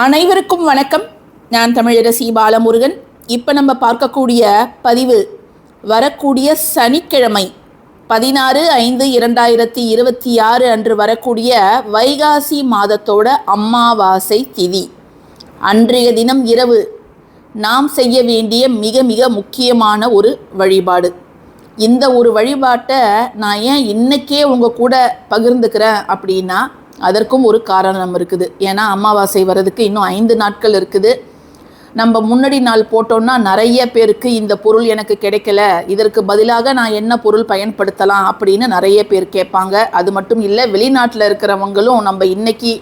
அனைவருக்கும் வணக்கம். நான் தமிழரசி பாலமுருகன். இப்போ நம்ம பார்க்கக்கூடிய பதிவு வரக்கூடிய சனிக்கிழமை 16/5/2026 அன்று வரக்கூடிய வைகாசி மாதத்தோட அமாவாசை திதி. அன்றைய தினம் இரவு நாம் செய்ய வேண்டிய மிக மிக முக்கியமான ஒரு வழிபாடு. இந்த ஒரு வழிபாட்டை நான் ஏன் இன்றைக்கே உங்கள் கூட பகிர்ந்துக்கிறேன் அப்படின்னா அதற்கும் ஒரு காரணம் இருக்குது. ஏன்னா அமாவாசை வர்றதுக்கு இன்னும் 5 நாட்கள் இருக்குது. நம்ம முன்னாடி நாள் போட்டோம்னா நிறைய பேருக்கு இந்த பொருள் எனக்கு கிடைக்கல, இதற்கு பதிலாக நான் என்ன பொருள் பயன்படுத்தலாம் அப்படின்னு நிறைய பேர் கேட்பாங்க. அது மட்டும் இல்லை, வெளிநாட்டில் இருக்கிறவங்களும் நம்ம இன்னைக்கு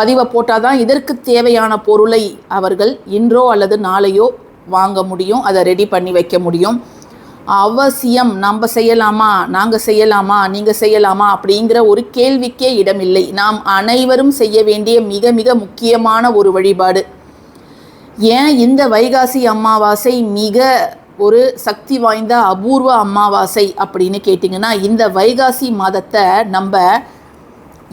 பதிவை போட்டால் தான் இதற்கு தேவையான பொருளை அவர்கள் இன்றோ அல்லது நாளையோ வாங்க முடியும், அதை ரெடி பண்ணி வைக்க முடியும். அவசியம் நம்ம செய்யலாமா, நாங்கள் செய்யலாமா, நீங்கள் செய்யலாமா அப்படிங்கிற ஒரு கேள்விக்கே இடமில்லை. நாம் அனைவரும் செய்ய வேண்டிய மிக மிக முக்கியமான ஒரு வழிபாடு. ஏன் இந்த வைகாசி அமாவாசை மிக ஒரு சக்தி வாய்ந்த அபூர்வ அமாவாசை அப்படின்னு கேட்டிங்கன்னா, இந்த வைகாசி மாதத்தை நம்ம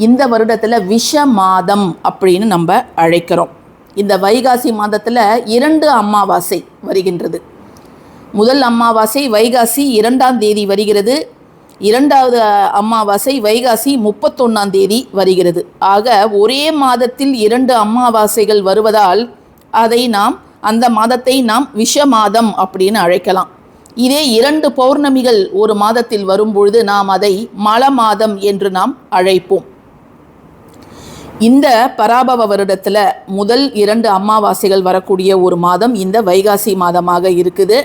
இந்த வருடத்தில் விஷ மாதம் அப்படின்னு நம்ம அழைக்கிறோம். இந்த வைகாசி மாதத்தில் 2 அமாவாசை வருகின்றது. முதல் அமாவாசை வைகாசி 2ஆம் தேதி வருகிறது. 2வது அமாவாசை வைகாசி 31ஆம் தேதி வருகிறது. ஆக ஒரே மாதத்தில் 2 அமாவாசைகள் வருவதால் அந்த மாதத்தை நாம் விஷ மாதம் அப்படின்னு அழைக்கலாம். இதே 2 பௌர்ணமிகள் ஒரு மாதத்தில் வரும்பொழுது நாம் அதை மல மாதம் என்று நாம் அழைப்போம். இந்த பராபவ வருடத்தில் முதல் 2 அமாவாசைகள் வரக்கூடிய ஒரு மாதம் இந்த வைகாசி மாதமாக இருக்குது.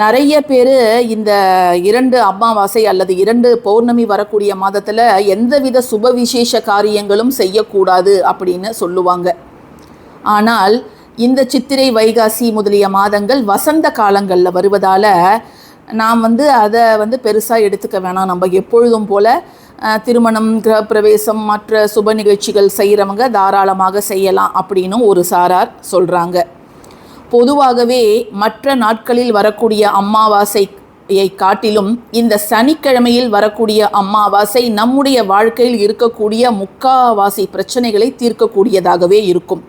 நிறைய பேர் இந்த 2 அமாவாசை அல்லது 2 பௌர்ணமி வரக்கூடிய மாதத்தில் எந்தவித சுப விசேஷ காரியங்களும் செய்யக்கூடாது அப்படின்னு சொல்லுவாங்க. ஆனால் இந்த சித்திரை வைகாசி முதலிய மாதங்கள் வசந்த காலங்களில் வருவதால் நாம் அதை பெருசாக எடுத்துக்க வேணாம். நம்ம எப்பொழுதும் போல் திருமணம், கிரகப்பிரவேசம், மற்ற சுப நிகழ்ச்சிகள் செய்கிறவங்க தாராளமாக செய்யலாம் அப்படின்னு ஒரு சாரார் சொல்கிறாங்க. பொதுவாகவே மற்ற நாட்களில் வரக்கூடிய அமாவாசையை காட்டிலும் இந்த சனிக்கிழமையில் வரக்கூடிய அமாவாசை நம்முடைய வாழ்க்கையில் இருக்கக்கூடிய முக்காவாசி பிரச்சனைகளை தீர்க்கக்கூடியதாகவே இருக்கும்.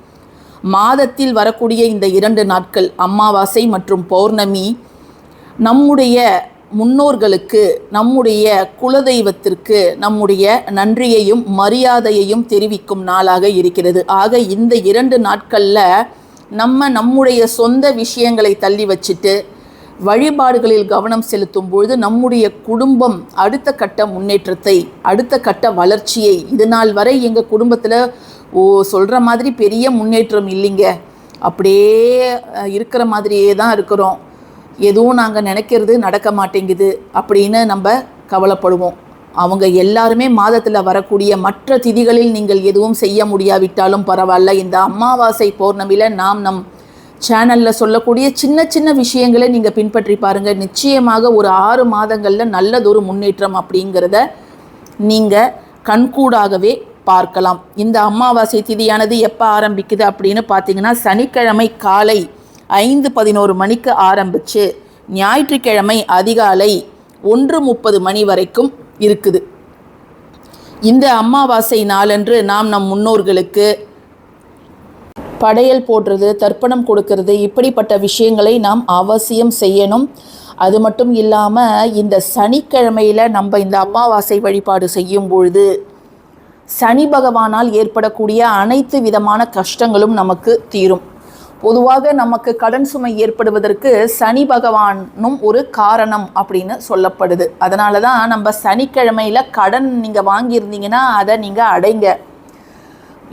மாதத்தில் வரக்கூடிய இந்த 2 நாட்கள் அமாவாசை மற்றும் பௌர்ணமி நம்முடைய முன்னோர்களுக்கு, நம்முடைய குலதெய்வத்திற்கு நம்முடைய நன்றியையும் மரியாதையையும் தெரிவிக்கும் நாளாக இருக்கிறது. ஆக இந்த 2 நாட்களில் நம்முடைய சொந்த விஷயங்களை தள்ளி வச்சுட்டு வழிபாடுகளில் கவனம் செலுத்தும் பொழுது நம்முடைய குடும்பம் அடுத்த கட்ட முன்னேற்றத்தை, அடுத்த கட்ட வளர்ச்சியை, இது நாள் வரை எங்கள் குடும்பத்தில் சொல்கிற மாதிரி பெரிய முன்னேற்றம் இல்லைங்க, அப்படியே இருக்கிற மாதிரியே தான் இருக்கிறோம், எதுவும் நாங்கள் நினைக்கிறது நடக்க மாட்டேங்குது அப்படின்னு நம்ம கவலைப்படுவோம். அவங்க எல்லாருமே மாதத்தில் வரக்கூடிய மற்ற திதிகளில் நீங்கள் எதுவும் செய்ய முடியாவிட்டாலும் பரவாயில்ல, இந்த அமாவாசை பௌர்ணமியில் நம் சேனலில் சொல்லக்கூடிய சின்ன சின்ன விஷயங்களை நீங்கள் பின்பற்றி பாருங்கள். நிச்சயமாக ஒரு 6 மாதங்களில் நல்லதொரு முன்னேற்றம் அப்படிங்கிறத நீங்கள் கண்கூடாகவே பார்க்கலாம். இந்த அமாவாசை திதியானது எப்போ ஆரம்பிக்குது அப்படின்னு பார்த்தீங்கன்னா, சனிக்கிழமை காலை 5:11 மணிக்கு ஆரம்பித்து ஞாயிற்றுக்கிழமை அதிகாலை 1:30 மணி வரைக்கும் இருக்குது. இந்த அமாவாசை நாளன்று நாம் நம் முன்னோர்களுக்கு படையல் போடுறது, தர்ப்பணம் கொடுக்கறது, இப்படிப்பட்ட விஷயங்களை நாம் அவசியம் செய்யணும். அது மட்டும் இல்லாமல் இந்த சனிக்கிழமையில் நம்ம இந்த அமாவாசை வழிபாடு செய்யும் பொழுது சனி பகவானால் ஏற்படக்கூடிய அனைத்து விதமான கஷ்டங்களும் நமக்கு தீரும். பொதுவாக நமக்கு கடன் சுமை ஏற்படுவதற்கு சனி பகவானும் ஒரு காரணம் அப்படின்னு சொல்லப்படுது. அதனால தான் நம்ம சனிக்கிழமையில் கடன் நீங்கள் வாங்கியிருந்தீங்கன்னா அதை நீங்கள் அடைங்க.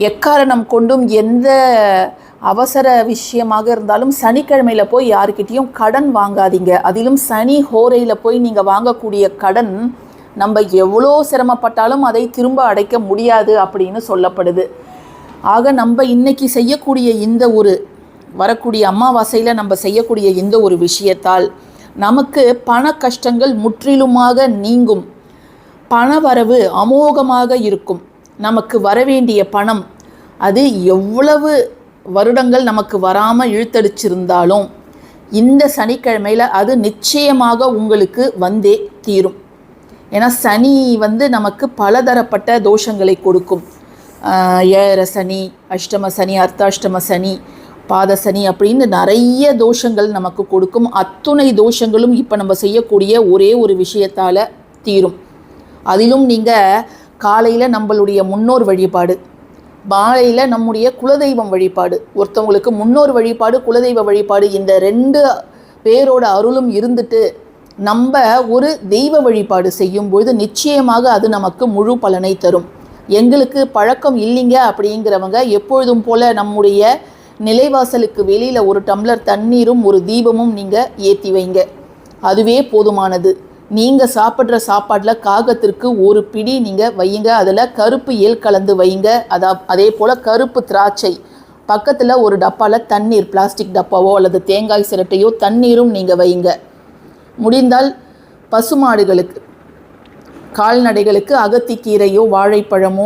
எக்காரணம் கொண்டும் எந்த அவசர விஷயமாக இருந்தாலும் சனிக்கிழமையில் போய் யாருக்கிட்டேயும் கடன் வாங்காதீங்க. அதிலும் சனி ஹோரையில் போய் நீங்கள் வாங்கக்கூடிய கடன் நம்ம எவ்வளோ சிரமப்பட்டாலும் அதை திரும்ப அடைக்க முடியாது அப்படின்னு சொல்லப்படுது. ஆக நம்ம இன்னைக்கு செய்யக்கூடிய இந்த ஒரு வரக்கூடிய அமாவாசையில் நம்ம செய்யக்கூடிய இந்த ஒரு விஷயத்தால் நமக்கு பண கஷ்டங்கள் முற்றிலுமாக நீங்கும். பணவரவு அமோகமாக இருக்கும். நமக்கு வரவேண்டிய பணம் அது எவ்வளவு வருடங்கள் நமக்கு வராமல் இழுத்தடிச்சிருந்தாலும் இந்த சனிக்கிழமையில் அது நிச்சயமாக உங்களுக்கு வந்தே தீரும். ஏன்னா சனி நமக்கு பலதரப்பட்ட தோஷங்களை கொடுக்கும். ஏழரை சனி, அஷ்டம சனி, அர்த்தாஷ்டம சனி, பாத சனி அப்படின்னு நிறைய தோஷங்கள் நமக்கு கொடுக்கும். அத்துணை தோஷங்களும் இப்போ நம்ம செய்யக்கூடிய ஒரே ஒரு விஷயத்தால் தீரும். அதிலும் நீங்கள் காலையில் நம்மளுடைய முன்னோர் வழிபாடு, மாலையில் நம்முடைய குலதெய்வம் வழிபாடு, ஒருத்தவங்களுக்கு முன்னோர் வழிபாடு, குலதெய்வ வழிபாடு, இந்த 2 பேரோட அருளும் இருந்துட்டு நம்ம ஒரு தெய்வ வழிபாடு செய்யும்பொழுது நிச்சயமாக அது நமக்கு முழு பலனை தரும். எங்களுக்கு பழக்கம் இல்லைங்க அப்படிங்கிறவங்க எப்பொழுதும் போல் நம்முடைய நிலைவாசலுக்கு வெளியில் ஒரு டம்ளர் தண்ணீரும் ஒரு தீபமும் நீங்கள் ஏற்றி வைங்க. அதுவே போதுமானது. நீங்கள் சாப்பிட்ற சாப்பாட்டில் காகத்திற்கு ஒரு பிடி நீங்கள் வையுங்க. அதில் கருப்பு எள் கலந்து வைங்க. அதே போல் கருப்பு திராட்சை, பக்கத்தில் ஒரு டப்பாவில் தண்ணீர், பிளாஸ்டிக் டப்பாவோ அல்லது தேங்காய் சிரட்டையோ தண்ணீரும் நீங்கள் வைங்க. முடிந்தால் பசுமாடுகளுக்கு, கால்நடைகளுக்கு அகத்திக்கீரையோ வாழைப்பழமோ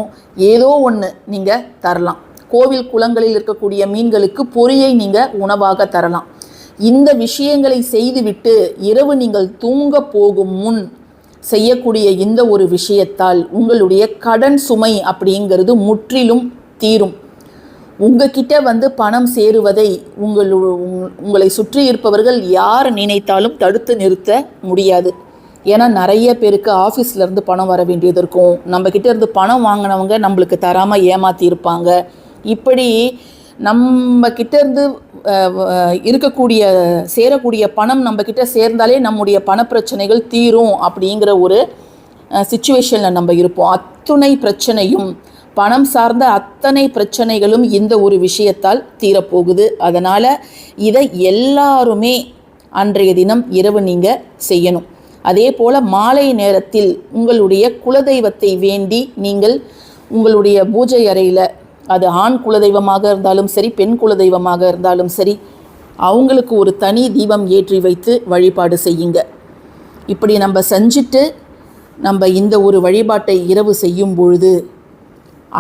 ஏதோ ஒன்று நீங்கள் தரலாம். கோவில் குளங்களில் இருக்கக்கூடிய மீன்களுக்கு பொரியை நீங்கள் உணவாக தரலாம். இந்த விஷயங்களை செய்துவிட்டு இரவு நீங்கள் தூங்க போகும் முன் செய்யக்கூடிய இந்த ஒரு விஷயத்தால் உங்களுடைய கடன் சுமை அப்படிங்கிறது முற்றிலும் தீரும். உங்ககிட்ட பணம் சேருவதை உங்களை சுற்றி இருப்பவர்கள் யார் நினைத்தாலும் தடுத்து நிறுத்த முடியாது. ஏன்னா நிறைய பேருக்கு ஆஃபீஸ்லேருந்து பணம் வர வேண்டியது இருக்கும். நம்மக்கிட்ட இருந்து பணம் வாங்கினவங்க நம்மளுக்கு தராமல் ஏமாற்றியிருப்பாங்க. இப்படி நம்மக்கிட்ட இருந்து சேரக்கூடிய பணம் நம்மக்கிட்ட சேர்ந்தாலே நம்முடைய பணப்பிரச்சனைகள் தீரும் அப்படிங்கிற ஒரு சிச்சுவேஷனில் நம்ம இருப்போம். அத்துணை பிரச்சனையும், பணம் சார்ந்த அத்தனை பிரச்சனைகளும் இந்த ஒரு விஷயத்தால் தீரப்போகுது. அதனால் இதை எல்லாருமே அன்றைய தினம் இரவு நீங்கள் செய்யணும். அதே போல் மாலை நேரத்தில் உங்களுடைய குலதெய்வத்தை வேண்டி நீங்கள் உங்களுடைய பூஜை அறையில், அது ஆண் குலதெய்வமாக இருந்தாலும் சரி, பெண் குலதெய்வமாக இருந்தாலும் சரி, அவங்களுக்கு ஒரு தனி தீபம் ஏற்றி வைத்து வழிபாடு செய்யுங்க. இப்படி நம்ம செஞ்சுட்டு நம்ம இந்த ஒரு வழிபாட்டை இரவு செய்யும் பொழுது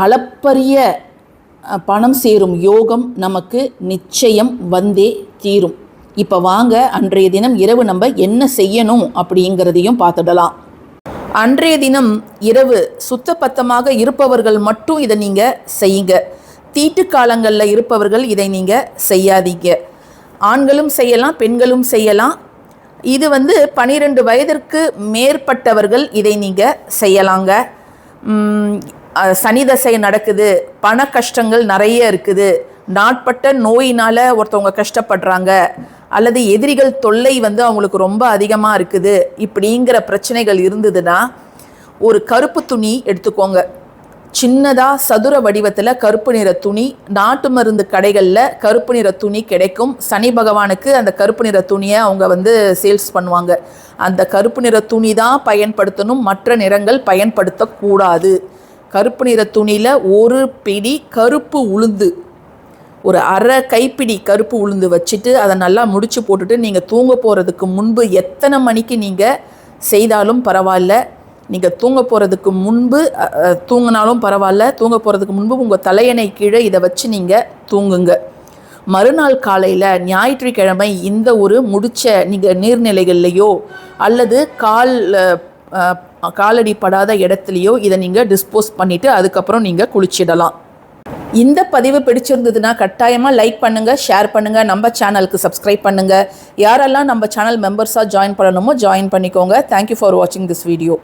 அளப்பரிய பணம் சேரும் யோகம் நமக்கு நிச்சயம் வந்தே தீரும். இப்போ வாங்க அன்றைய தினம் இரவு நம்ம என்ன செய்யணும் அப்படிங்கிறதையும் பார்த்துடலாம். அன்றைய தினம் இரவு சுத்தபத்தமாக இருப்பவர்கள் மட்டும் இதை நீங்கள் செய்யுங்க. தீட்டு காலங்களில் இருப்பவர்கள் இதை நீங்கள் செய்யாதீங்க. ஆண்களும் செய்யலாம், பெண்களும் செய்யலாம். இது 12 வயதிற்கு மேற்பட்டவர்கள் இதை நீங்கள் செய்யலாங்க. சனி தசை நடக்குது, பண கஷ்டங்கள் நிறைய இருக்குது, நாட்பட்ட நோயினால் ஒருத்தவங்க கஷ்டப்படுறாங்க, அல்லது எதிரிகள் தொல்லை அவங்களுக்கு ரொம்ப அதிகமாக இருக்குது, இப்படிங்கிற பிரச்சனைகள் இருந்ததுன்னா ஒரு கருப்பு துணி எடுத்துக்கோங்க. சின்னதாக சதுர வடிவத்தில் கருப்பு நிற துணி, நாட்டு மருந்து கடைகளில் கருப்பு நிற துணி கிடைக்கும். சனி பகவானுக்கு அந்த கருப்பு நிற துணியை அவங்க சேல்ஸ் பண்ணுவாங்க. அந்த கருப்பு நிற துணி தான் பயன்படுத்தணும், மற்ற நிறங்கள் பயன்படுத்தக்கூடாது. கருப்பு நிற துணியில் ஒரு பிடி கருப்பு உளுந்து, ஒரு அரை கைப்பிடி கருப்பு உளுந்து வச்சுட்டு அதை நல்லா முடிச்சு போட்டுட்டு நீங்கள் தூங்க போகிறதுக்கு முன்பு, எத்தனை மணிக்கு நீங்கள் செய்தாலும் பரவாயில்ல, நீங்கள் தூங்க போகிறதுக்கு முன்பு தூங்கினாலும் பரவாயில்ல, தூங்க போகிறதுக்கு முன்பு உங்கள் தலையணை கீழே இதை வச்சு நீங்கள் தூங்குங்க. மறுநாள் காலையில் ஞாயிற்றுக்கிழமை இந்த ஒரு முடிச்ச நீங்கள் நீர்நிலைகள்லையோ அல்லது காலடி படாத இடத்துலையோ இதை நீங்கள் டிஸ்போஸ் பண்ணிவிட்டு அதுக்கப்புறம் நீங்கள் குளிச்சிடலாம். இந்த பதிவு பிடிச்சிருந்ததுன்னா கட்டாயமாக லைக் பண்ணுங்கள், ஷேர் பண்ணுங்கள், நம்ம சேனலுக்கு சப்ஸ்கிரைப் பண்ணுங்கள். யாரெல்லாம் நம்ம சேனல் மெம்பர்ஸாக ஜாயின் பண்ணணுமோ ஜாயின் பண்ணிக்கோங்க. தேங்க்யூ ஃபார் வாட்சிங் திஸ் வீடியோ.